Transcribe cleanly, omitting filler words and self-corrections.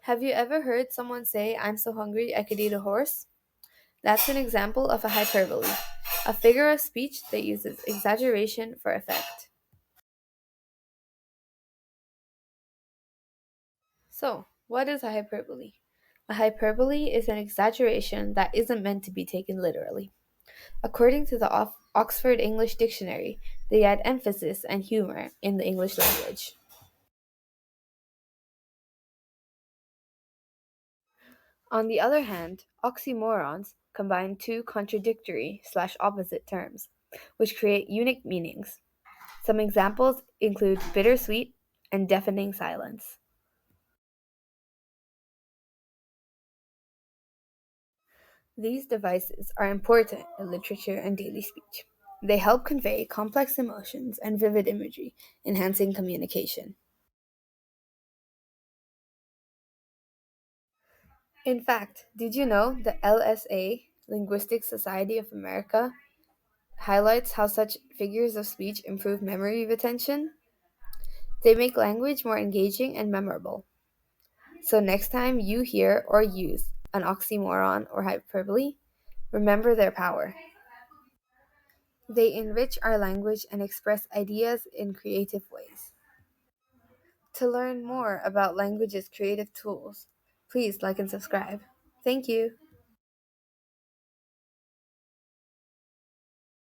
Have you ever heard someone say, I'm so hungry I could eat a horse? That's an example of a hyperbole, a figure of speech that uses exaggeration for effect. So, what is a hyperbole? A hyperbole is an exaggeration that isn't meant to be taken literally. According to the Oxford English Dictionary, they add emphasis and humor in the English language. On the other hand, oxymorons combine two contradictory/opposite terms, which create unique meanings. Some examples include bittersweet and deafening silence. These devices are important in literature and daily speech. They help convey complex emotions and vivid imagery, enhancing communication. In fact, did you know the LSA, Linguistic Society of America, highlights how such figures of speech improve memory retention? They make language more engaging and memorable. So next time you hear or use an oxymoron or hyperbole, remember their power. They enrich our language and express ideas in creative ways. To learn more about language's creative tools, please like and subscribe. Thank you.